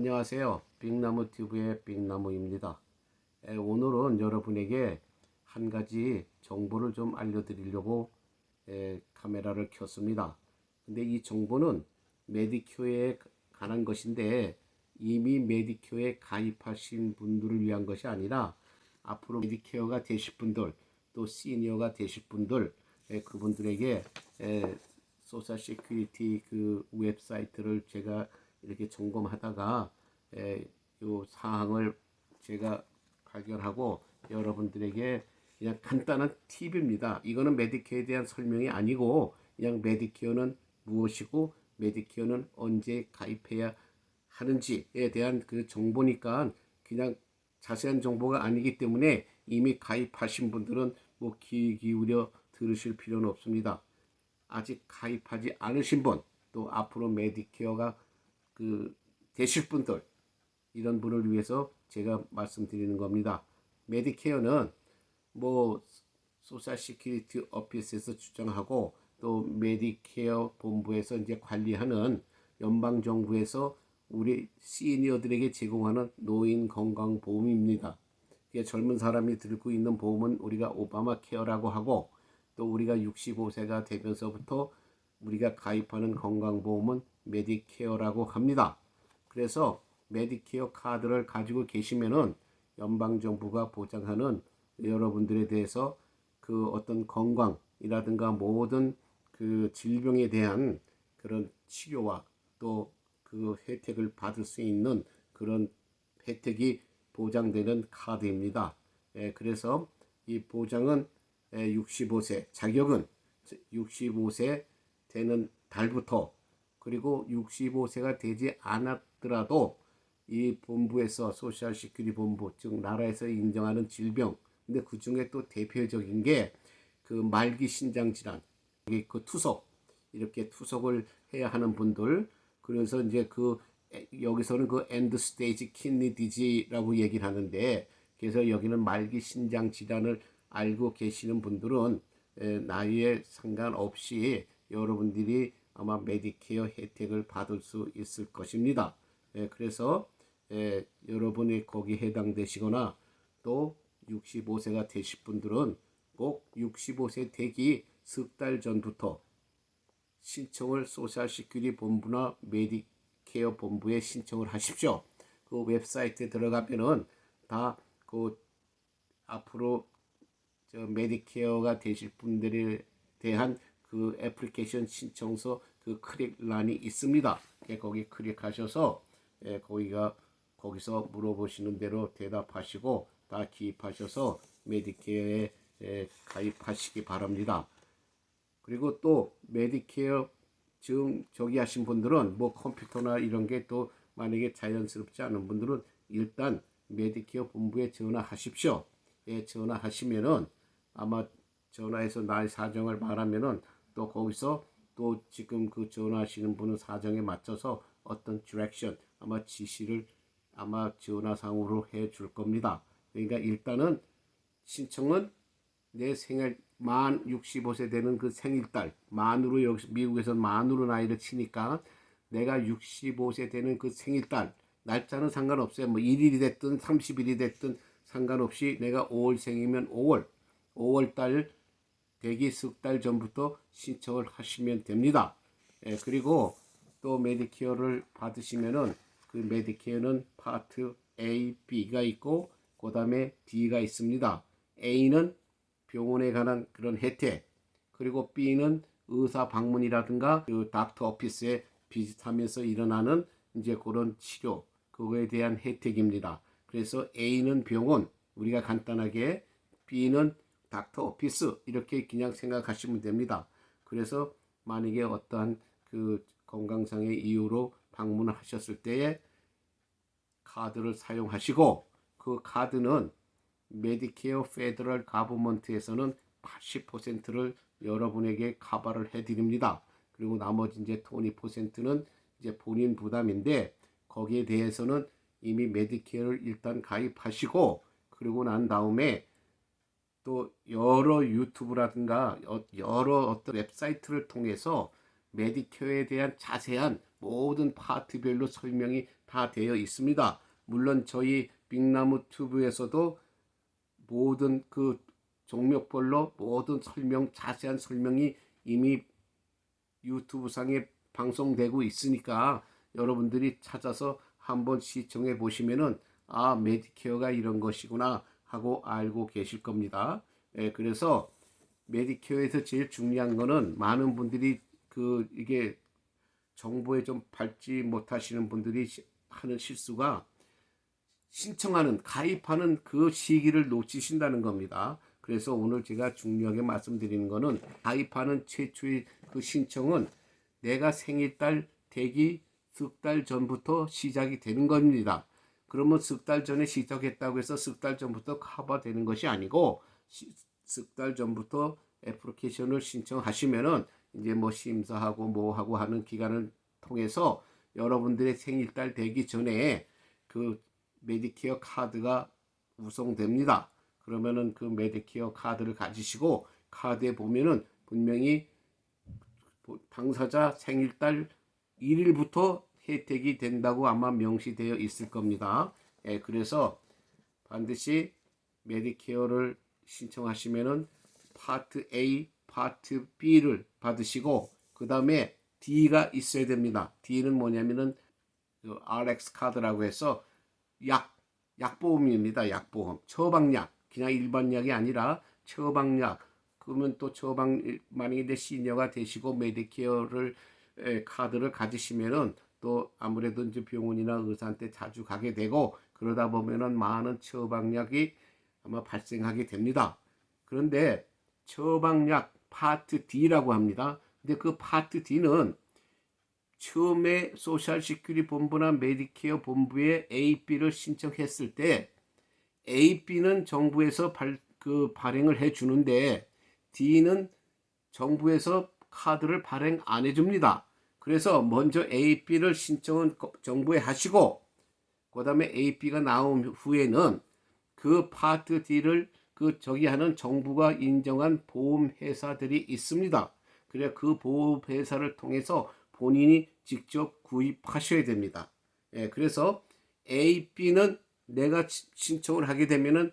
안녕하세요. 빅나무튜브의 빅나무입니다. 오늘은 여러분에게 한 가지 정보를 좀 알려드리려고 카메라를 켰습니다. 근데 이 정보는 메디큐어에 관한 것인데 이미 메디큐어에 가입하신 분들을 위한 것이 아니라 앞으로 메디케어가 되실 분들 또 시니어가 되실 분들 그분들에게 소셜 시큐리티 그 웹사이트를 제가 이렇게 점검하다가 요 사항을 제가 발견하고 여러분들에게 그냥 간단한 팁입니다. 이거는 메디케어에 대한 설명이 아니고 그냥 메디케어는 무엇이고 메디케어는 언제 가입해야 하는지에 대한 그 정보니까 그냥 자세한 정보가 아니기 때문에 이미 가입하신 분들은 뭐 귀 기울여 들으실 필요는 없습니다. 아직 가입하지 않으신 분, 또 앞으로 메디케어가 그 되실 분들, 이런 분을 위해서 제가 말씀드리는 겁니다. 메디케어는 뭐 소셜 시큐리티 오피스에서 추정하고 또 메디케어 본부에서 이제 관리하는 연방 정부에서 우리 시니어들에게 제공하는 노인 건강 보험입니다. 젊은 사람이 들고 있는 보험은 우리가 오바마 케어라고 하고 또 우리가 65세가 되면서부터 우리가 가입하는 건강보험은 메디케어라고 합니다. 그래서 메디케어 카드를 가지고 계시면은 연방정부가 보장하는 여러분들에 대해서 그 어떤 건강이라든가 모든 그 질병에 대한 그런 치료와 또 그 혜택을 받을 수 있는 그런 혜택이 보장되는 카드입니다. 그래서 이 보장은 65세, 자격은 65세 되는 달부터 그리고 65세가 되지 않았더라도 이 본부에서 소셜 시큐리티 본부 즉 나라에서 인정하는 질병 근데 그 중에 또 대표적인 게 그 말기 신장 질환 그 투석 이렇게 투석을 해야 하는 분들 그래서 이제 그 여기서는 그 엔드 스테이지 키드니 디지라고 얘기를 하는데 그래서 여기는 말기 신장 질환을 알고 계시는 분들은 나이에 상관없이 여러분들이 아마 메디케어 혜택을 받을 수 있을 것입니다. 그래서 여러분이 거기 해당되시거나 또 65세가 되실 분들은 꼭 65세 되기 석 달 전부터 신청을 소셜 시큐리티 본부나 메디케어 본부에 신청을 하십시오. 그 웹사이트에 들어가면은 다 그 앞으로 메디케어가 되실 분들에 대한 그 애플리케이션 신청서 그 클릭란이 있습니다. 거기 클릭하셔서 거기서 물어보시는 대로 대답하시고 다 기입하셔서 메디케어에 가입하시기 바랍니다. 그리고 또 메디케어 저기 하신 분들은 뭐 컴퓨터나 이런 게 또 만약에 자연스럽지 않은 분들은 일단 메디케어 본부에 전화하십시오. 전화하시면은 아마 전화해서 나의 사정을 말하면은 또 거기서 또 지금 그 전화하시는 분은 사정에 맞춰서 어떤 디렉션 아마 지시를 아마 전화상으로 해 줄 겁니다. 그러니까 일단은 신청은 내 생일 만 65세 되는 그 생일달 만으로 여기 미국에서 만으로 나이를 치니까 내가 65세 되는 그 생일달 날짜는 상관없어요. 뭐 1일이 됐든 30일이 됐든 상관없이 내가 5월생이면 5월달 되기 석 달 전부터 신청을 하시면 됩니다. 그리고 또 메디케어를 받으시면은 그 메디케어는 파트 A, B가 있고 그 다음에 D가 있습니다. A는 병원에 관한 그런 혜택 그리고 B는 의사 방문이라든가 그 닥터 오피스에 비슷하면서 일어나는 이제 그런 치료 그거에 대한 혜택입니다. 그래서 A는 병원 우리가 간단하게 B는 닥터 오피스 이렇게 그냥 생각하시면 됩니다. 그래서 만약에 어떠한 그 건강상의 이유로 방문을 하셨을 때에 카드를 사용하시고 그 카드는 메디케어 페더럴 가버먼트에서는 80%를 여러분에게 커버를 해드립니다. 그리고 나머지 이제 20%는 이제 본인 부담인데 거기에 대해서는 이미 메디케어를 일단 가입하시고 그리고 난 다음에 또 여러 유튜브라든가 여러 어떤 웹사이트를 통해서 메디케어에 대한 자세한 모든 파트별로 설명이 다 되어 있습니다. 물론 저희 빅나무 튜브에서도 모든 그 종목별로 모든 자세한 설명이 이미 유튜브상에 방송되고 있으니까 여러분들이 찾아서 한번 시청해 보시면은 메디케어가 이런 것이구나 하고 알고 계실 겁니다. 그래서 메디케어에서 제일 중요한 거는 많은 분들이 이게 정보에 좀 밟지 못하시는 분들이 하는 실수가 가입하는 그 시기를 놓치신다는 겁니다. 그래서 오늘 제가 중요하게 말씀드리는 거는 가입하는 최초의 그 신청은 내가 생일달 되기 석 달 전부터 시작이 되는 겁니다. 그러면 석 달 전에 시작했다고 해서 석 달 전부터 커버되는 것이 아니고 석 달 전부터 애플리케이션을 신청하시면은 이제 뭐 심사하고 뭐 하고 하는 기간을 통해서 여러분들의 생일달 되기 전에 그 메디케어 카드가 구성됩니다. 그러면은 그 메디케어 카드를 가지시고 카드에 보면은 분명히 당사자 생일달 1일부터 혜택이 된다고 아마 명시되어 있을 겁니다. 그래서 반드시 메디케어를 신청하시면은 파트 A, 파트 B를 받으시고 그 다음에 D가 있어야 됩니다. D는 뭐냐면은 RX 카드라고 해서 약보험입니다. 약보험. 처방약. 그냥 일반 약이 아니라 처방약. 그러면 또 만약에 내 시니어가 되시고 메디케어를 카드를 가지시면은 또 아무래도 이제 병원이나 의사한테 자주 가게 되고 그러다 보면은 많은 처방약이 아마 발생하게 됩니다. 그런데 처방약 파트 D라고 합니다. 근데 그 파트 D는 처음에 소셜 시큐리티 본부나 메디케어 본부에 AB를 신청했을 때 AB는 정부에서 발행을 해 주는데 D는 정부에서 카드를 발행 안 해줍니다. 그래서 먼저 AB를 신청은 정부에 하시고 그 다음에 AB가 나온 후에는 그 파트 D를 하는 정부가 인정한 보험회사들이 있습니다. 그래 그 보험회사를 통해서 본인이 직접 구입하셔야 됩니다. 그래서 AB는 내가 신청을 하게 되면은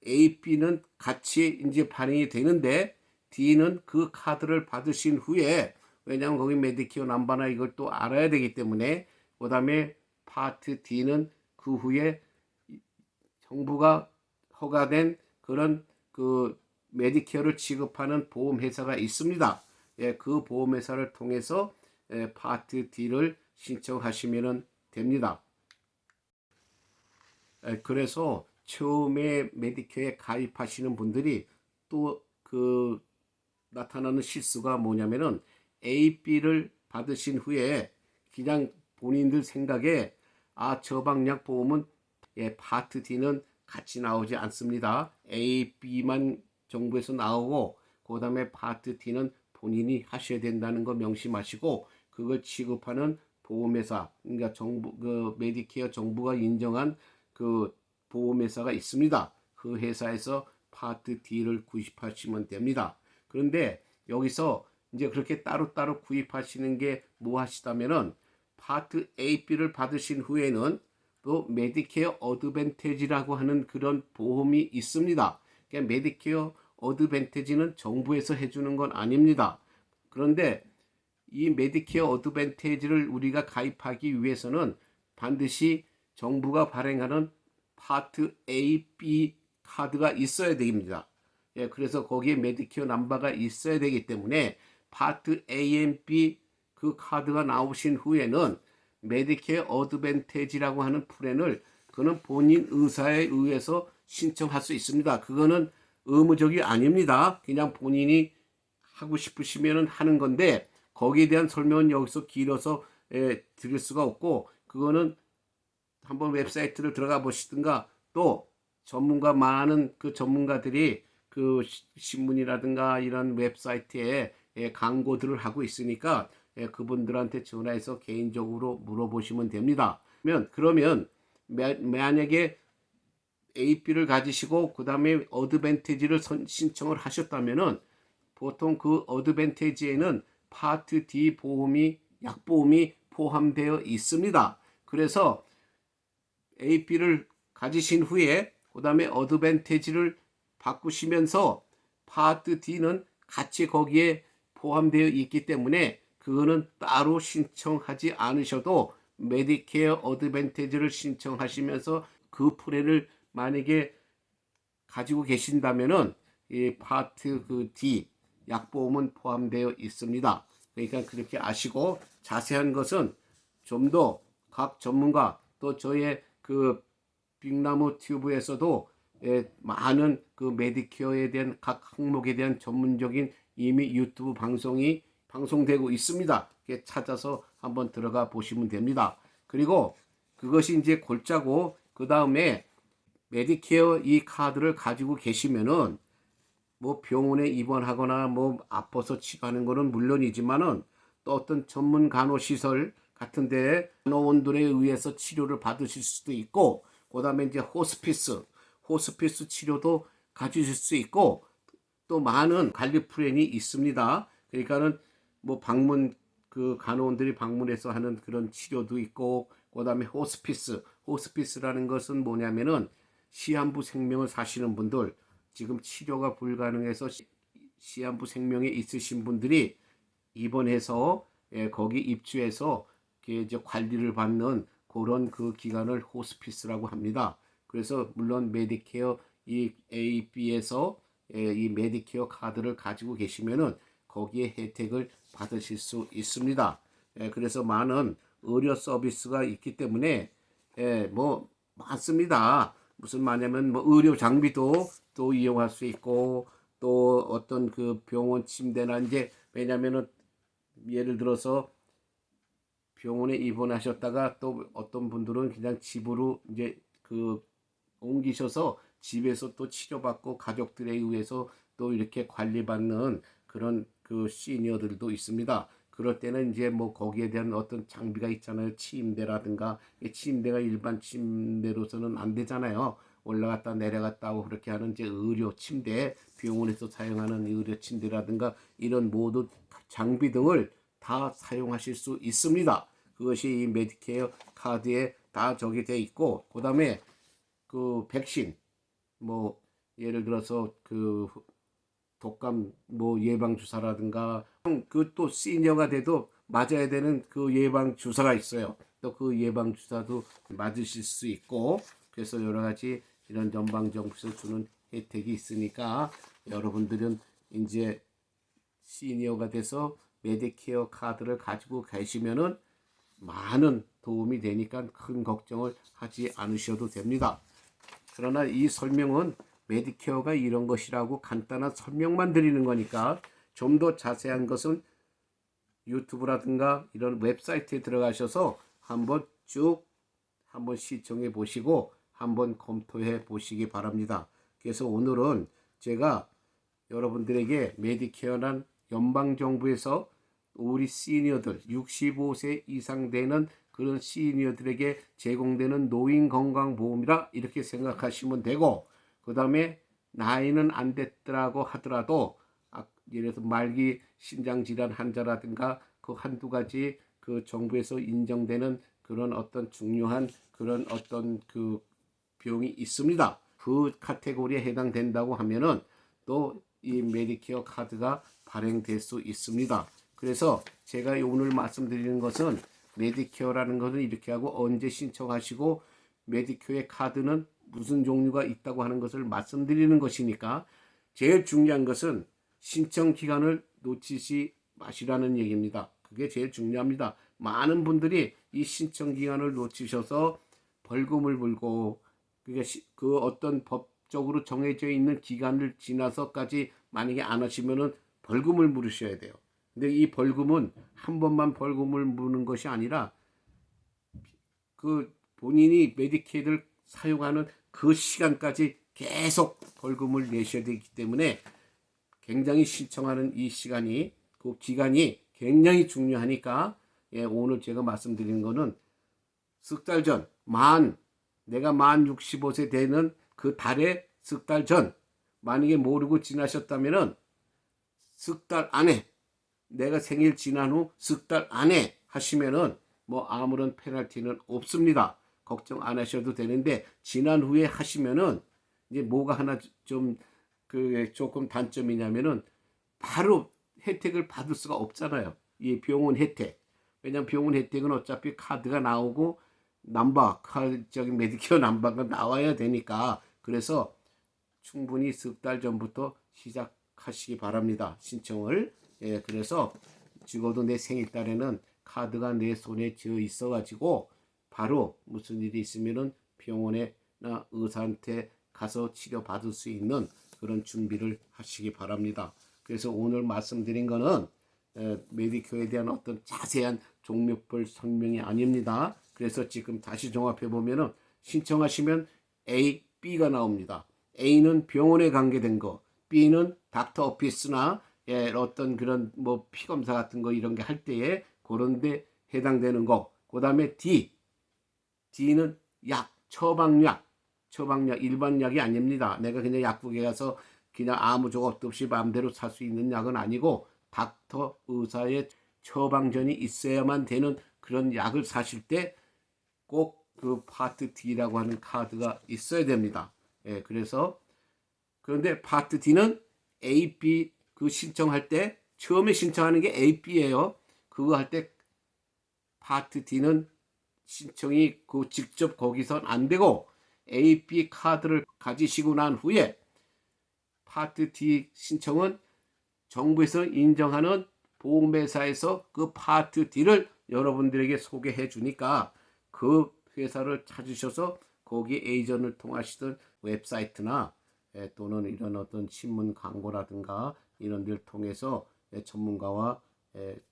AB는 같이 이제 발행이 되는데 D는 그 카드를 받으신 후에 왜냐하면 거기 메디케어 넘버나 이걸 또 알아야 되기 때문에 그 다음에 파트 D는 그 후에 정부가 허가된 그런 그 메디케어를 지급하는 보험회사가 있습니다. 그 보험회사를 통해서 파트 D를 신청하시면 됩니다. 그래서 처음에 메디케어에 가입하시는 분들이 또 나타나는 실수가 뭐냐면은 AB를 받으신 후에 그냥 본인들 생각에 처방약 보험은 파트 D는 같이 나오지 않습니다. A, B만 정부에서 나오고 그 다음에 파트 D는 본인이 하셔야 된다는 거 명심하시고 그걸 취급하는 보험회사 그러니까 메디케어 정부가 인정한 그 보험회사가 있습니다. 그 회사에서 파트 D를 구입하시면 됩니다. 그런데 여기서 이제 그렇게 따로따로 구입하시는 게 뭐 하시다면은 파트 A, B를 받으신 후에는 또 메디케어 어드밴티지라고 하는 그런 보험이 있습니다. 그러니까 메디케어 어드밴티지는 정부에서 해주는 건 아닙니다. 그런데 이 메디케어 어드밴티지를 우리가 가입하기 위해서는 반드시 정부가 발행하는 파트 A, B 카드가 있어야 됩니다. 그래서 거기에 메디케어 넘버가 있어야 되기 때문에 파트 A and B 그 카드가 나오신 후에는 메디케어 어드밴티지라고 하는 플랜을 그는 본인 의사에 의해서 신청할 수 있습니다. 그거는 의무적이 아닙니다. 그냥 본인이 하고 싶으시면 하는 건데 거기에 대한 설명은 여기서 길어서 드릴 수가 없고 그거는 한번 웹사이트를 들어가 보시든가 또 많은 그 전문가들이 그 신문이라든가 이런 웹사이트에 광고들을 하고 있으니까 그분들한테 전화해서 개인적으로 물어보시면 됩니다. 그러면 만약에 AB를 가지시고 그 다음에 어드밴티지를 신청을 하셨다면은 보통 그 어드밴티지에는 파트 D 보험이 약보험이 포함되어 있습니다. 그래서 AP를 가지신 후에 그 다음에 어드밴티지를 바꾸시면서 파트 D는 같이 거기에 포함되어 있기 때문에 그거는 따로 신청하지 않으셔도 메디케어 어드밴티지를 신청하시면서 그 플랜을 만약에 가지고 계신다면은 이 파트 그 D 약보험은 포함되어 있습니다. 그러니까 그렇게 아시고 자세한 것은 좀 더 각 전문가 또 저의 그 빅나무 튜브에서도 많은 그 메디케어에 대한 각 항목에 대한 전문적인 이미 유튜브 방송이 방송되고 있습니다. 찾아서 한번 들어가 보시면 됩니다. 그리고 그것이 이제 골자고 그 다음에 메디케어 이 카드를 가지고 계시면은 뭐 병원에 입원하거나 뭐 아파서 치료하는 거는 물론이지만은 또 어떤 전문 간호시설 같은 데에 간호원들에 의해서 치료를 받으실 수도 있고 그다음에 이제 호스피스 치료도 가지실 수 있고 또 많은 관리 플랜이 있습니다. 그러니까는 뭐 방문 그 간호원들이 방문해서 하는 그런 치료도 있고 그다음에 호스피스라는 것은 뭐냐면은 시한부 생명을 사시는 분들 지금 치료가 불가능해서 시한부 생명에 있으신 분들이 입원해서 거기 입주해서 이제 관리를 받는 그런 그 기간을 호스피스라고 합니다. 그래서 물론 메디케어 이 AB에서 이 메디케어 카드를 가지고 계시면은 거기에 혜택을 받으실 수 있습니다. 그래서 많은 의료 서비스가 있기 때문에 뭐 많습니다. 무슨 말냐면 뭐 의료 장비도 또 이용할 수 있고 또 어떤 그 병원 침대나 이제 왜냐면은 예를 들어서 병원에 입원하셨다가 또 어떤 분들은 그냥 집으로 이제 그 옮기셔서 집에서 또 치료받고 가족들에 의해서 또 이렇게 관리받는 그런 그 시니어들도 있습니다. 그럴 때는 이제 뭐 거기에 대한 어떤 장비가 있잖아요. 침대라든가 침대가 일반 침대로서는 안 되잖아요. 올라갔다 내려갔다 하고 그렇게 하는 이제 의료 침대, 병원에서 사용하는 의료 침대라든가 이런 모든 장비 등을 다 사용하실 수 있습니다. 그것이 이 메디케어 카드에 다 적이 돼 있고 그다음에 그 백신 뭐 예를 들어서 그 독감 뭐 예방 주사라든가 그 또 시니어가 돼도 맞아야 되는 그 예방 주사가 있어요. 또 그 예방 주사도 맞으실 수 있고 그래서 여러 가지 이런 연방정부에서 주는 혜택이 있으니까 여러분들은 이제 시니어가 돼서 메디케어 카드를 가지고 계시면은 많은 도움이 되니까 큰 걱정을 하지 않으셔도 됩니다. 그러나 이 설명은 메디케어가 이런 것이라고 간단한 설명만 드리는 거니까 좀 더 자세한 것은 유튜브라든가 이런 웹사이트에 들어가셔서 한번 쭉 한번 시청해 보시고 한번 검토해 보시기 바랍니다. 그래서 오늘은 제가 여러분들에게 메디케어란 연방정부에서 우리 시니어들 65세 이상 되는 그런 시니어들에게 제공되는 노인건강보험이라 이렇게 생각하시면 되고 그 다음에 나이는 안 됐더라고 하더라도 예를 들어서 말기 심장질환 환자라든가 그 한두 가지 그 정부에서 인정되는 그런 어떤 중요한 그런 어떤 그 비용이 있습니다. 그 카테고리에 해당된다고 하면은 또 이 메디케어 카드가 발행될 수 있습니다. 그래서 제가 오늘 말씀드리는 것은 메디케어라는 것은 이렇게 하고 언제 신청하시고 메디케어의 카드는 무슨 종류가 있다고 하는 것을 말씀드리는 것이니까 제일 중요한 것은 신청 기간을 놓치지 마시라는 얘기입니다. 그게 제일 중요합니다. 많은 분들이 이 신청 기간을 놓치셔서 벌금을 물고 그 어떤 법적으로 정해져 있는 기간을 지나서까지 만약에 안 하시면은 벌금을 물으셔야 돼요. 근데 이 벌금은 한 번만 벌금을 무는 것이 아니라 그 본인이 메디케이드를 사용하는 그 시간까지 계속 벌금을 내셔야 되기 때문에 굉장히 신청하는 이 시간이 그 기간이 굉장히 중요하니까 오늘 제가 말씀드리는 거는 석 달 전 내가 만 65세 되는 그 달에 석 달 전 만약에 모르고 지나셨다면은 석 달 안에 내가 생일 지난 후 석 달 안에 하시면은 뭐 아무런 페널티는 없습니다. 걱정 안 하셔도 되는데 지난 후에 하시면은 이제 뭐가 하나 좀 그 조금 단점이냐면은 바로 혜택을 받을 수가 없잖아요. 이 병원 혜택. 왜냐면 병원 혜택은 어차피 카드가 나오고 저기 메디케어 남바가 나와야 되니까. 그래서 충분히 석 달 전부터 시작하시기 바랍니다. 신청을. 예, 그래서 적어도 내 생일달에는 카드가 내 손에 쥐어 있어가지고 바로 무슨 일이 있으면은 병원에나 의사한테 가서 치료받을 수 있는 그런 준비를 하시기 바랍니다. 그래서 오늘 말씀드린 거는 메디케어에 대한 어떤 자세한 종류별 설명이 아닙니다. 그래서 지금 다시 종합해 보면은 신청하시면 A, B가 나옵니다. A는 병원에 관계된 거, B는 닥터 오피스나 어떤 그런 뭐 피검사 같은 거 이런 게 할 때에 그런데 해당되는 거. 그다음에 D는 약, 처방약 일반 약이 아닙니다. 내가 그냥 약국에 가서 그냥 아무 조건 없이 마음대로 살 수 있는 약은 아니고 닥터 의사의 처방전이 있어야만 되는 그런 약을 사실 때 꼭 그 파트 D라고 하는 카드가 있어야 됩니다. 예, 그래서 그런데 파트 D는 A, B 그 신청할 때 처음에 신청하는 게 A, B예요. 그거 할 때 파트 D는 신청이 그 직접 거기선 안 되고 A, B 카드를 가지시고 난 후에 파트 D 신청은 정부에서 인정하는 보험회사에서 그 파트 D를 여러분들에게 소개해 주니까 그 회사를 찾으셔서 거기 에이전을 통하시던 웹사이트나 또는 이런 어떤 신문 광고라든가 이런 데를 통해서 전문가와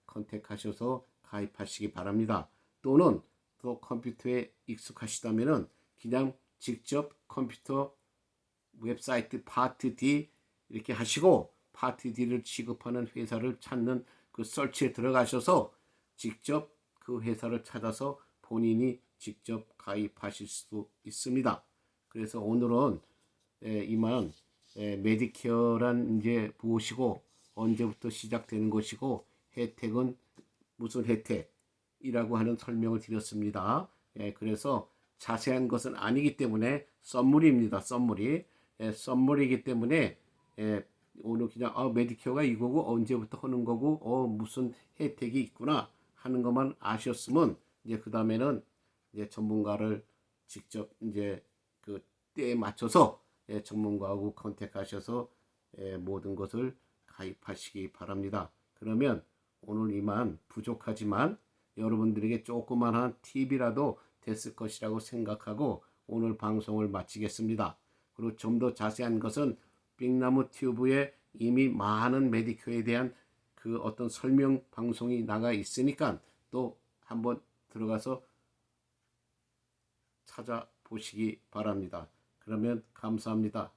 컨택하셔서 가입하시기 바랍니다. 또는 또 컴퓨터에 익숙하시다면은 그냥 직접 컴퓨터 웹사이트 파트 D 이렇게 하시고 파트 D를 취급하는 회사를 찾는 그 설치에 들어가셔서 직접 그 회사를 찾아서 본인이 직접 가입하실 수 있습니다. 그래서 오늘은 이만 메디케어란 이제 무엇이고 언제부터 시작되는 것이고 혜택은 무슨 혜택이라고 하는 설명을 드렸습니다. 그래서 자세한 것은 아니기 때문에 썸머리입니다. 썸머리. 썸머리이기 때문에 오늘 그냥 메디케어가 이거고 언제부터 하는 거고 무슨 혜택이 있구나 하는 것만 아셨으면 이제 그 다음에는 이제 전문가를 직접 이제 그 때에 맞춰서 전문가하고 컨택하셔서 모든 것을 가입하시기 바랍니다. 그러면 오늘 이만 부족하지만 여러분들에게 조그만한 팁이라도 됐을 것이라고 생각하고 오늘 방송을 마치겠습니다. 그리고 좀 더 자세한 것은 빅나무 튜브에 이미 많은 메디케어에 대한 그 어떤 설명 방송이 나가 있으니까 또 한번 들어가서 찾아보시기 바랍니다. 그러면 감사합니다.